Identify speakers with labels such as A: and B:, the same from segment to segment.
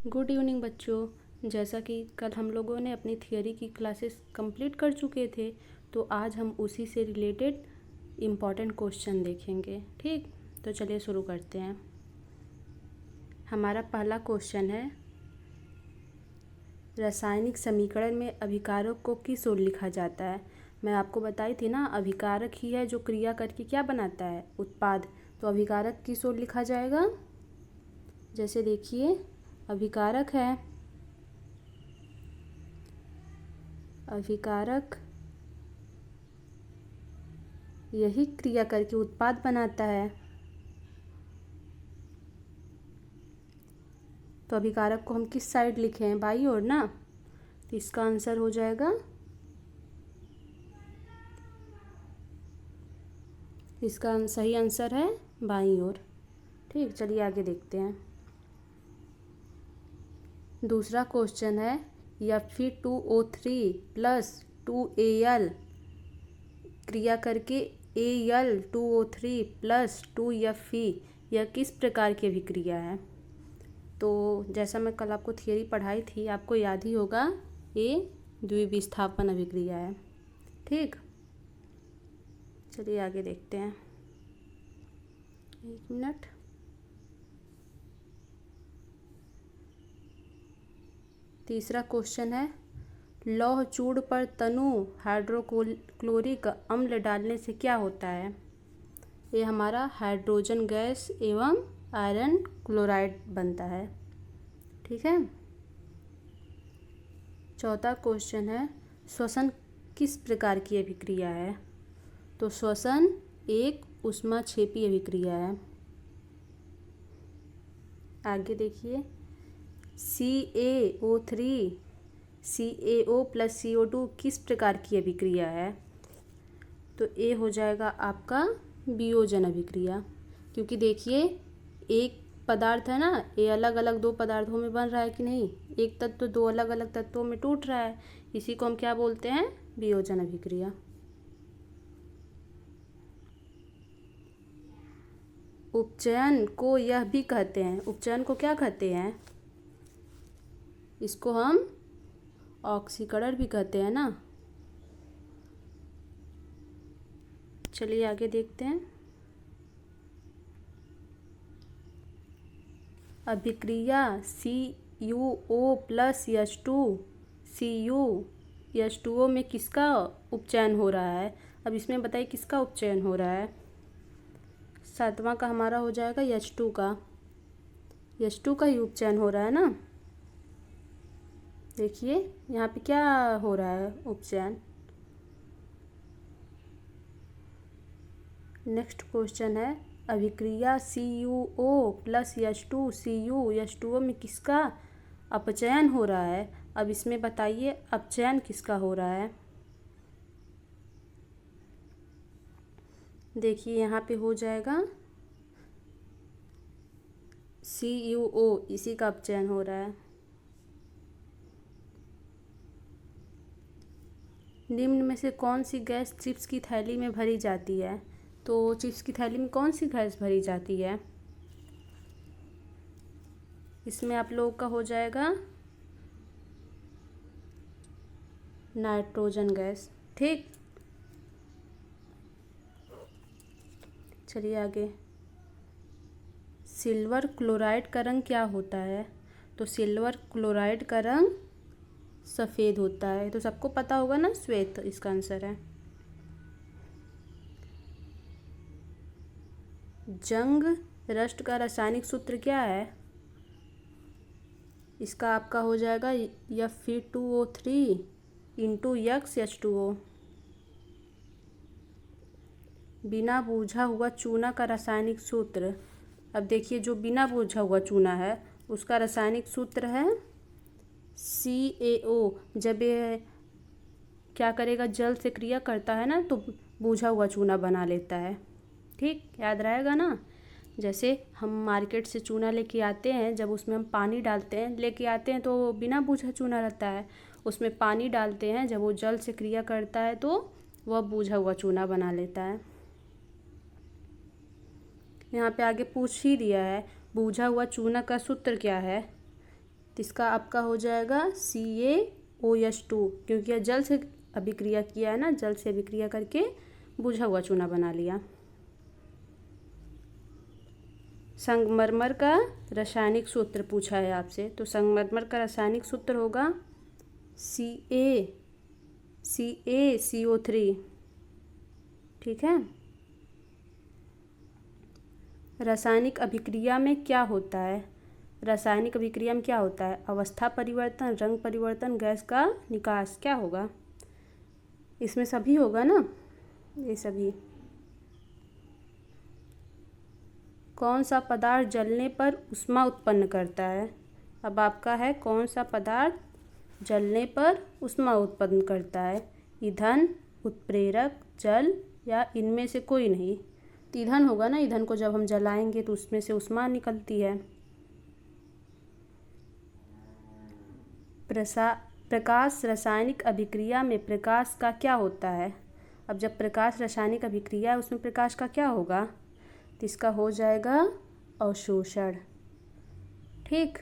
A: Good evening बच्चों। जैसा कि कल हम लोगों ने अपनी थियोरी की क्लासेस कंप्लीट कर चुके थे, तो आज हम उसी से रिलेटेड इम्पॉर्टेंट क्वेश्चन देखेंगे। ठीक, तो चलिए शुरू करते हैं। हमारा पहला क्वेश्चन है, रासायनिक समीकरण में अभिकारक को किस ओर लिखा जाता है। मैं आपको बताई थी ना, अभिकारक ही है जो क्रिया करके क्या बनाता है, उत्पाद। तो अभिकारक किस ओर लिखा जाएगा? जैसे देखिए, अभिकारक है, अभिकारक यही क्रिया करके उत्पाद बनाता है। तो अभिकारक को हम किस साइड लिखे हैं? बाईं ओर ना। तो इसका आंसर हो जाएगा, इसका सही आंसर है बाईं ओर। ठीक, चलिए आगे देखते हैं। दूसरा क्वेश्चन है, Fe2O3 प्लस 2Al क्रिया करके Al2O3 प्लस 2Fe यह किस प्रकार की अभिक्रिया है? तो जैसा मैं कल आपको थियरी पढ़ाई थी, आपको याद ही होगा, ये द्विविस्थापन अभिक्रिया है। ठीक, चलिए आगे देखते हैं। एक मिनट। तीसरा क्वेश्चन है, लौह चूड़ पर तनु हाइड्रोक्लोरिक अम्ल डालने से क्या होता है? ये हमारा हाइड्रोजन गैस एवं आयरन क्लोराइड बनता है। ठीक है। चौथा क्वेश्चन है, श्वसन किस प्रकार की अभिक्रिया है? तो श्वसन एक ऊष्माक्षेपी अभिक्रिया है। आगे देखिए, CaO3 CaO प्लस CO2 किस प्रकार की अभिक्रिया है? तो ये हो जाएगा आपका वियोजन अभिक्रिया, क्योंकि देखिए एक पदार्थ है ना, ये अलग अलग दो पदार्थों में बन रहा है कि नहीं, एक तत्व दो अलग अलग तत्वों में टूट रहा है, इसी को हम क्या बोलते हैं? वियोजन अभिक्रिया। उपचयन को यह भी कहते हैं, उपचयन को क्या कहते हैं? इसको हम ऑक्सीकरण भी कहते हैं ना। चलिए आगे देखते हैं। अभिक्रिया CuO प्लस H2 में किसका उपचयन हो रहा है? अब इसमें बताइए किसका उपचयन हो रहा है? सातवां का हमारा हो जाएगा H2 का, H2 का ही उपचयन हो रहा है ना। देखिए यहाँ पे क्या हो रहा है, उपचयन। नेक्स्ट क्वेश्चन है, अभिक्रिया CuO प्लस H2Cu में किसका अपचयन हो रहा है? अब इसमें बताइए अपचयन किसका हो रहा है? देखिए यहाँ पे हो जाएगा CuO, इसी का अपचयन हो रहा है। निम्न में से कौन सी गैस चिप्स की थैली में भरी जाती है? तो चिप्स की थैली में कौन सी गैस भरी जाती है? इसमें आप लोगों का हो जाएगा नाइट्रोजन गैस। ठीक, चलिए आगे। सिल्वर क्लोराइड का रंग क्या होता है? तो सिल्वर क्लोराइड का रंग सफ़ेद होता है, तो सबको पता होगा ना, श्वेत इसका आंसर है। जंग रस्ट का रासायनिक सूत्र क्या है? इसका आपका हो जाएगा Fe2O3 इंटू XH2O। बिना बूझा हुआ चूना का रासायनिक सूत्र। अब देखिए, जो बिना बूझा हुआ चूना है उसका रासायनिक सूत्र है CaO। जब ये क्या करेगा, जल से क्रिया करता है ना, तो बूझा हुआ चूना बना लेता है। ठीक, याद रहेगा ना। जैसे हम मार्केट से चूना लेके आते हैं, जब उसमें हम पानी डालते हैं, लेके आते हैं तो बिना बूझा चूना रहता है, उसमें पानी डालते हैं, जब वो जल से क्रिया करता है तो वह बूझा हुआ चूना बना लेता है। यहाँ पे आगे पूछ ही दिया है, बूझा हुआ चूना का सूत्र क्या है? तो इसका आपका हो जाएगा CaOH2, क्योंकि यह जल से अभिक्रिया किया है ना, जल से अभिक्रिया करके बुझा हुआ चूना बना लिया। संगमरमर का रासायनिक सूत्र पूछा है आपसे, तो संगमरमर का रासायनिक सूत्र होगा CaCO3। ठीक है। रासायनिक अभिक्रिया में क्या होता है? रासायनिक अभिक्रिया में क्या होता है? अवस्था परिवर्तन, रंग परिवर्तन, गैस का निकास, क्या होगा इसमें? सभी होगा ना, ये सभी। कौन सा पदार्थ जलने पर ऊष्मा उत्पन्न करता है? अब आपका है कौन सा पदार्थ जलने पर ऊष्मा उत्पन्न करता है? ईंधन, उत्प्रेरक, जल या इनमें से कोई नहीं? तो ईंधन होगा ना, ईंधन को जब हम जलाएंगे तो उसमें से ऊष्मा निकलती है। प्रकाश रासायनिक अभिक्रिया में प्रकाश का क्या होता है? अब जब प्रकाश रासायनिक अभिक्रिया है उसमें प्रकाश का क्या होगा? तो इसका हो जाएगा अवशोषण। ठीक।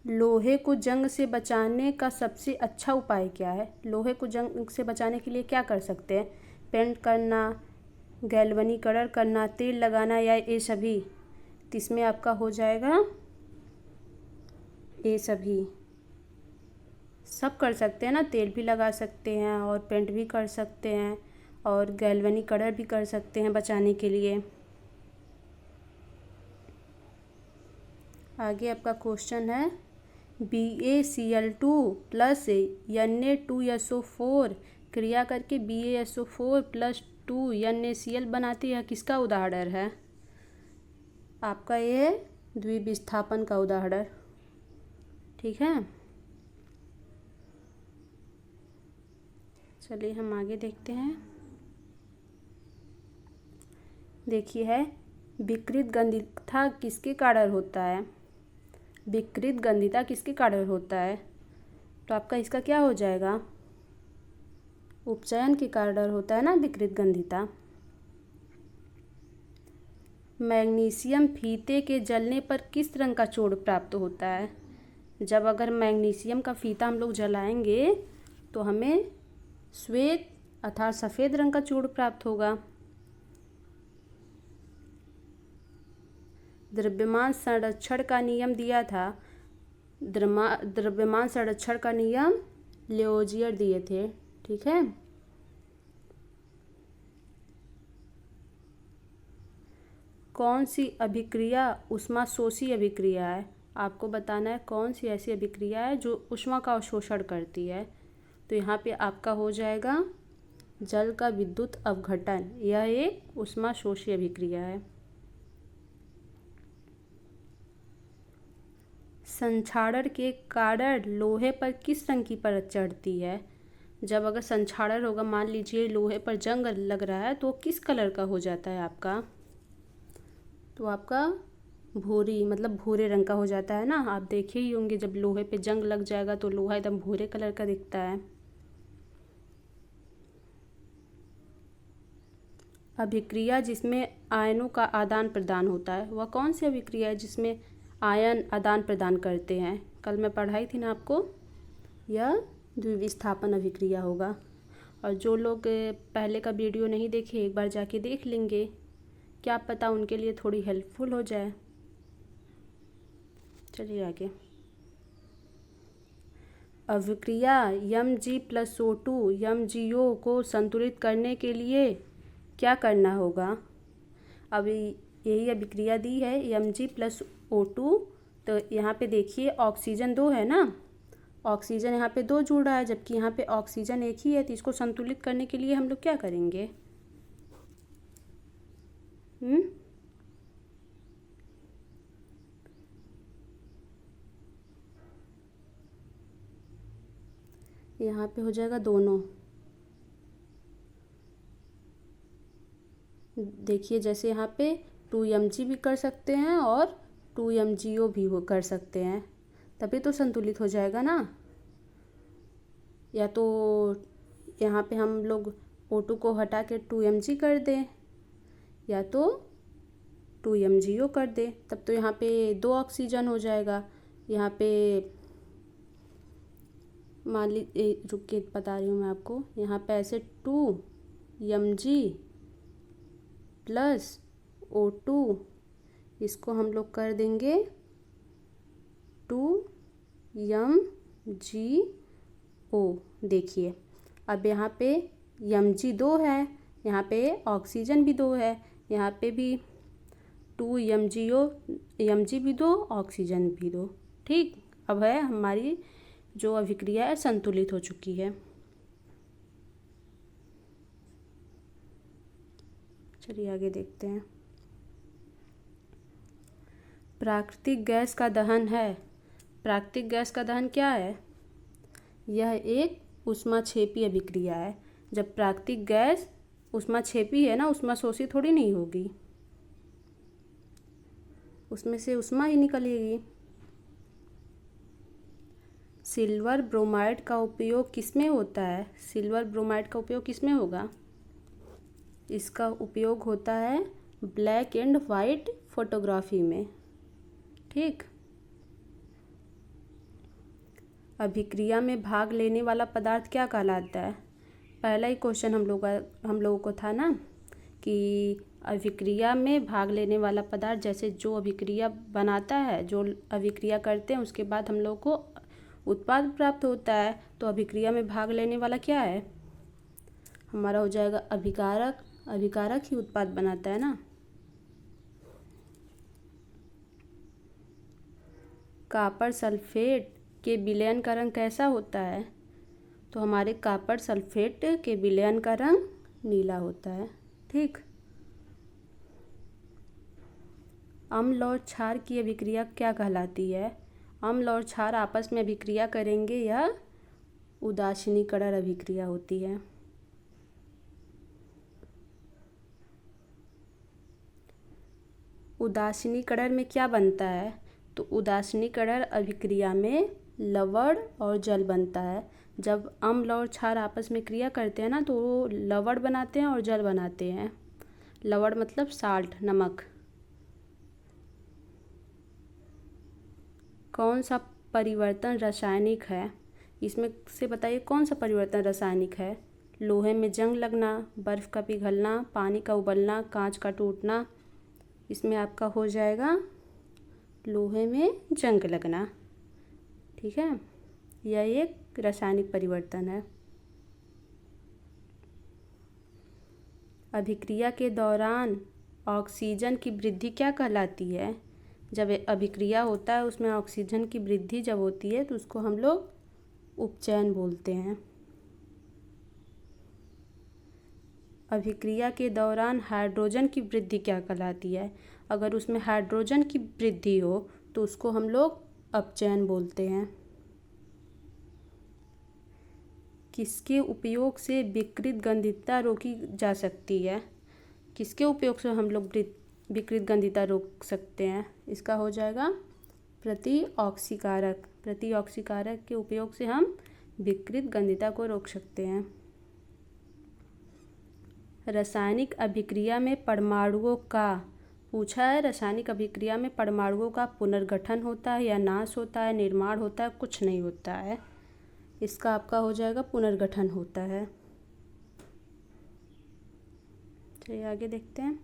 A: लोहे को जंग से बचाने का सबसे अच्छा उपाय क्या है? लोहे को जंग से बचाने के लिए क्या कर सकते हैं? पेंट करना, गैल्वनीकरण करना, तेल लगाना या ये सभी? तो इसमें आपका हो जाएगा ये सभी। सब कर सकते हैं ना, तेल भी लगा सकते हैं और पेंट भी कर सकते हैं और गैल्वनीकरण भी कर सकते हैं बचाने के लिए। आगे आपका क्वेश्चन है BaCl2 प्लस Na2SO4 क्रिया करके BaSO4 प्लस 2 NaCl बनाती है, किसका उदाहरण है? आपका ये द्विविस्थापन का उदाहरण। ठीक है। चलिए हम आगे देखते हैं। देखिए है विकृत गंधिता किसके कारण होता है? विकृत गंधिता किसके कारण होता है? तो आपका इसका क्या हो जाएगा? उपचयन के कारण होता है ना विकृत गंधिता। मैग्नीशियम फीते के जलने पर किस रंग का चूर्ण प्राप्त होता है? जब अगर मैग्नीशियम का फीता हम लोग जलाएंगे तो हमें श्वेत अर्थात सफ़ेद रंग का चूर्ण प्राप्त होगा। द्रव्यमान संरक्षण का नियम दिया था, द्रव्यमान संरक्षण का नियम लिओजियर दिए थे। ठीक है। कौन सी अभिक्रिया ऊष्माशोषी अभिक्रिया है? आपको बताना है कौन सी ऐसी अभिक्रिया है जो ऊष्मा का अवशोषण करती है। तो यहाँ पे आपका हो जाएगा जल का विद्युत अपघटन, यह एक ऊष्माशोषी अभिक्रिया है। संक्षारण के कारण लोहे पर किस रंग की परत चढ़ती है? जब अगर संक्षारण होगा, मान लीजिए लोहे पर जंग लग रहा है तो किस कलर का हो जाता है आपका? तो आपका भूरी, मतलब भूरे रंग का हो जाता है ना। आप देखे ही होंगे जब लोहे पे जंग लग जाएगा तो लोहा एकदम भूरे कलर का दिखता है। अभिक्रिया जिसमें आयनों का आदान प्रदान होता है वह कौन सी अभिक्रिया है जिसमें आयन आदान प्रदान करते हैं? कल मैं पढ़ाई थी ना आपको, यह द्विविस्थापन अभिक्रिया होगा। और जो लोग पहले का वीडियो नहीं देखे एक बार जाके देख लेंगे, क्या पता उनके लिए थोड़ी हेल्पफुल हो जाए। चलिए आगे। अभिक्रिया Mg+O2 MgO को संतुलित करने के लिए क्या करना होगा? अभी यही अभिक्रिया दी है Mg+O2, तो यहाँ पे देखिए ऑक्सीजन 2 है ना, ऑक्सीजन यहाँ पे 2 जुड़ रहा है जबकि यहाँ पे ऑक्सीजन एक ही है। तो इसको संतुलित करने के लिए हम लोग क्या करेंगे? यहाँ पे हो जाएगा दोनों। देखिए जैसे यहाँ पे 2Mg भी कर सकते हैं और 2MgO भी वो कर सकते हैं, तभी तो संतुलित हो जाएगा ना। या तो यहाँ पे हम लोग O2 को हटा के 2Mg कर दें, या तो 2MgO कर दे, तब तो यहाँ पे 2 ऑक्सीजन हो जाएगा। यहाँ पे मान ली रुक के बता रही हूँ मैं आपको, यहाँ पे ऐसे 2Mg प्लस O2, इसको हम लोग कर देंगे 2MgO। देखिए अब यहाँ पे Mg 2 है, यहाँ पे ऑक्सीजन भी 2 है, यहाँ पे भी 2MgO, Mg भी 2, ऑक्सीजन भी 2। ठीक, अब है हमारी जो अभिक्रिया है संतुलित हो चुकी है। चलिए आगे देखते हैं। प्राकृतिक गैस का दहन है। प्राकृतिक गैस का दहन क्या है? यह एक ऊष्माक्षेपी अभिक्रिया है। जब प्राकृतिक गैस ऊष्माक्षेपी है ना, ऊष्माशोषी थोड़ी नहीं होगी, उसमें से ऊष्मा ही निकलेगी। सिल्वर ब्रोमाइड का उपयोग किसमें होता है? सिल्वर ब्रोमाइड का उपयोग किसमें होगा? इसका उपयोग होता है ब्लैक एंड वाइट फोटोग्राफी में। ठीक, अभिक्रिया में भाग लेने वाला पदार्थ क्या कहलाता है? पहला ही क्वेश्चन हम लोगों को था ना कि अभिक्रिया में भाग लेने वाला पदार्थ, जैसे जो अभिक्रिया बनाता है, जो अभिक्रिया करते हैं उसके बाद हम लोग को उत्पाद प्राप्त होता है, तो अभिक्रिया में भाग लेने वाला क्या है? हमारा हो जाएगा अभिकारक। अभिकारक ही उत्पाद बनाता है ना। कॉपर सल्फेट के विलयन का रंग कैसा होता है? तो हमारे कॉपर सल्फेट के विलयन का रंग नीला होता है। ठीक, अम्ल और क्षार की अभिक्रिया क्या कहलाती है? अम्ल और क्षार आपस में अभिक्रिया करेंगे, यह उदासीनीकरण अभिक्रिया होती है। उदासीनीकरण में क्या बनता है? तो उदासीनीकरण अभिक्रिया में लवण और जल बनता है। जब अम्ल और क्षार आपस में क्रिया करते हैं ना, तो वो लवण बनाते हैं और जल बनाते हैं। लवण मतलब साल्ट, नमक। कौन सा परिवर्तन रासायनिक है? इसमें से बताइए कौन सा परिवर्तन रासायनिक है? लोहे में जंग लगना, बर्फ़ का पिघलना, पानी का उबलना, कांच का टूटना। इसमें आपका हो जाएगा लोहे में जंग लगना। ठीक है, यह एक रासायनिक परिवर्तन है। अभिक्रिया के दौरान ऑक्सीजन की वृद्धि क्या कहलाती है? जब अभिक्रिया होता है उसमें ऑक्सीजन की वृद्धि जब होती है तो उसको हम लोग उपचयन बोलते हैं। अभिक्रिया के दौरान हाइड्रोजन की वृद्धि क्या कहलाती है? अगर उसमें हाइड्रोजन की वृद्धि हो तो उसको हम लोग अपचयन बोलते हैं। किसके उपयोग से विकृत गंधिता रोकी जा सकती है? किसके उपयोग से हम लोग विकृत गंधिता रोक सकते हैं? इसका हो जाएगा प्रतिऑक्सीकारक। प्रतिऑक्सीकारक के उपयोग से हम विकृत गंधिता को रोक सकते हैं। रासायनिक अभिक्रिया में परमाणुओं का पूछा है। रासायनिक अभिक्रिया में परमाणुओं का पुनर्गठन होता है या नाश होता है, निर्माण होता है, कुछ नहीं होता है। इसका आपका हो जाएगा पुनर्गठन होता है। चलिए आगे देखते हैं।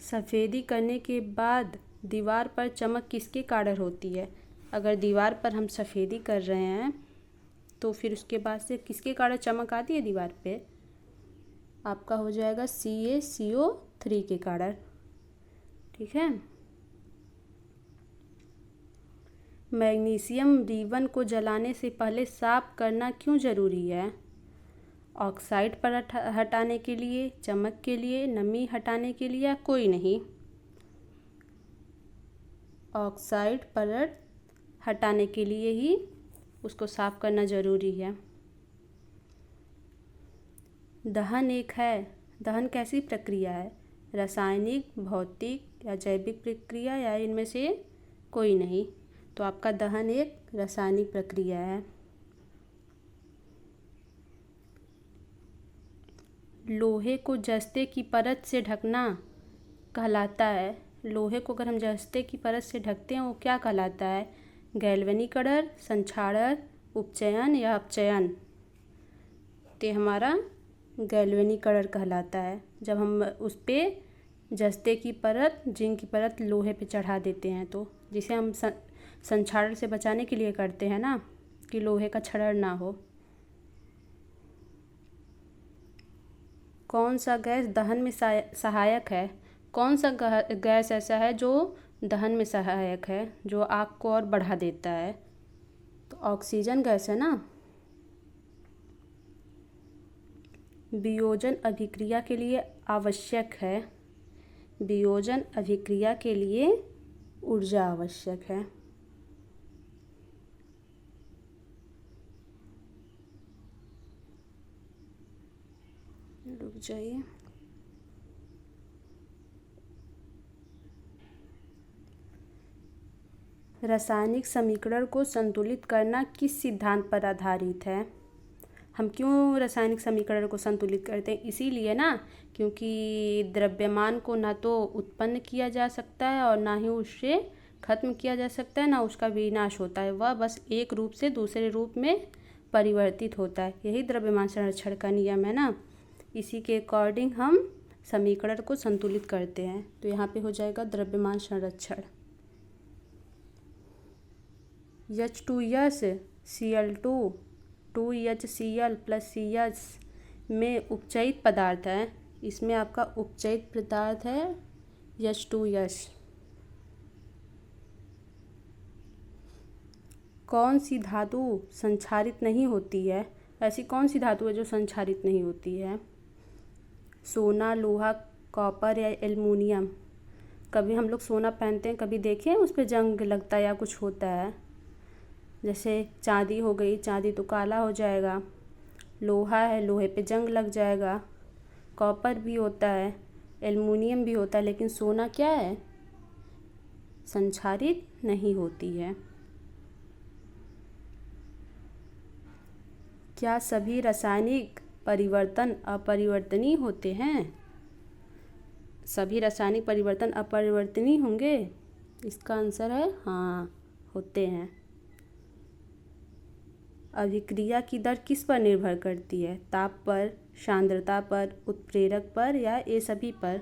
A: सफ़ेदी करने के बाद दीवार पर चमक किसके कारण होती है? अगर दीवार पर हम सफ़ेदी कर रहे हैं तो फिर उसके बाद से किसके कारण चमक आती है दीवार पे? आपका हो जाएगा CaCO3 के कारण। ठीक है, मैग्नीशियम रिबन को जलाने से पहले साफ करना क्यों ज़रूरी है? ऑक्साइड परत हटाने के लिए, चमक के लिए, नमी हटाने के लिए, या कोई नहीं? ऑक्साइड परत हटाने के लिए ही उसको साफ करना ज़रूरी है। दहन एक है। दहन कैसी प्रक्रिया है? रासायनिक, भौतिक या जैविक प्रक्रिया, या इनमें से कोई नहीं? तो आपका दहन एक रासायनिक प्रक्रिया है। लोहे को जस्ते की परत से ढकना कहलाता है? लोहे को अगर हम जस्ते की परत से ढकते हैं वो क्या कहलाता है? गैल्वेनीकरण, संक्षारण, उपचयन या अपचयन? तो हमारा गैल्वेनीकरण कहलाता है, जब हम उस पर जस्ते की परत, जिंक की परत लोहे पे चढ़ा देते हैं, तो जिसे हम संक्षारण से बचाने के लिए करते हैं ना, कि लोहे का क्षरण ना हो। कौन सा गैस दहन में सहायक है? कौन सा गैस ऐसा है जो दहन में सहायक है, जो आग को और बढ़ा देता है? तो ऑक्सीजन गैस है ना। वियोजन अभिक्रिया के लिए आवश्यक है। वियोजन अभिक्रिया के लिए ऊर्जा आवश्यक है। रुक जाइए। रासायनिक समीकरण को संतुलित करना किस सिद्धांत पर आधारित है? हम क्यों रासायनिक समीकरण को संतुलित करते हैं? इसीलिए ना, क्योंकि द्रव्यमान को ना तो उत्पन्न किया जा सकता है और ना ही उससे खत्म किया जा सकता है, ना उसका विनाश होता है। वह बस एक रूप से दूसरे रूप में परिवर्तित होता है। यही द्रव्यमान संरक्षण का नियम है ना। इसी के अकॉर्डिंग हम समीकरण को संतुलित करते हैं। तो यहाँ पे हो जाएगा द्रव्यमान संरक्षण। H2S Cl2 2HCl + CH में उपचयित पदार्थ है। इसमें आपका उपचयित पदार्थ है H2S। कौन सी धातु संक्षारित नहीं होती है? ऐसी कौन सी धातु है जो संक्षारित नहीं होती है? सोना, लोहा, कॉपर या एल्युमिनियम? कभी हम लोग सोना पहनते हैं, कभी देखें उस पर जंग लगता है या कुछ होता है? जैसे चांदी हो गई, चांदी तो काला हो जाएगा। लोहा है, लोहे पे जंग लग जाएगा। कॉपर भी होता है, एल्युमिनियम भी होता है, लेकिन सोना क्या है? संक्षारित नहीं होती है। क्या सभी रासायनिक परिवर्तन अपरिवर्तनीय होते हैं? सभी रासायनिक परिवर्तन अपरिवर्तनीय होंगे? इसका आंसर है हाँ, होते हैं। अभिक्रिया की दर किस पर निर्भर करती है? ताप पर, सांद्रता पर, उत्प्रेरक पर या ये सभी पर?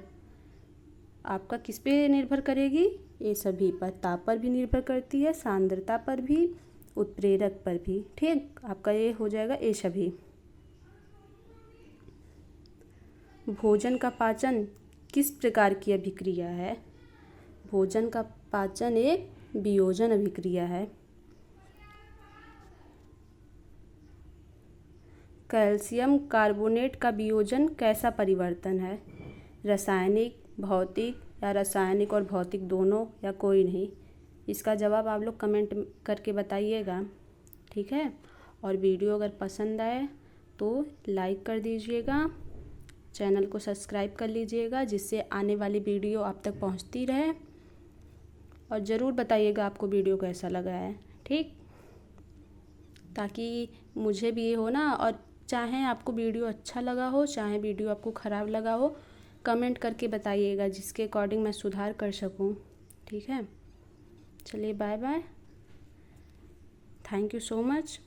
A: आपका किस पे निर्भर करेगी? ये सभी पर। ताप पर भी निर्भर करती है, सांद्रता पर भी, उत्प्रेरक पर भी। ठीक, आपका ये हो जाएगा ये सभी। भोजन का पाचन किस प्रकार की अभिक्रिया है? भोजन का पाचन एक वियोजन अभिक्रिया है। कैल्शियम कार्बोनेट का वियोजन कैसा परिवर्तन है? रासायनिक, भौतिक या रासायनिक और भौतिक दोनों या कोई नहीं? इसका जवाब आप लोग कमेंट करके बताइएगा, ठीक है। और वीडियो अगर पसंद आए तो लाइक कर दीजिएगा, चैनल को सब्सक्राइब कर लीजिएगा, जिससे आने वाली वीडियो आप तक पहुंचती रहे। और ज़रूर बताइएगा आपको वीडियो कैसा लगा है, ठीक, ताकि मुझे भी ये हो ना। और चाहे आपको वीडियो अच्छा लगा हो, चाहे वीडियो आपको ख़राब लगा हो, कमेंट करके बताइएगा, जिसके अकॉर्डिंग मैं सुधार कर सकूं, ठीक है। चलिए, bye bye, thank you so much.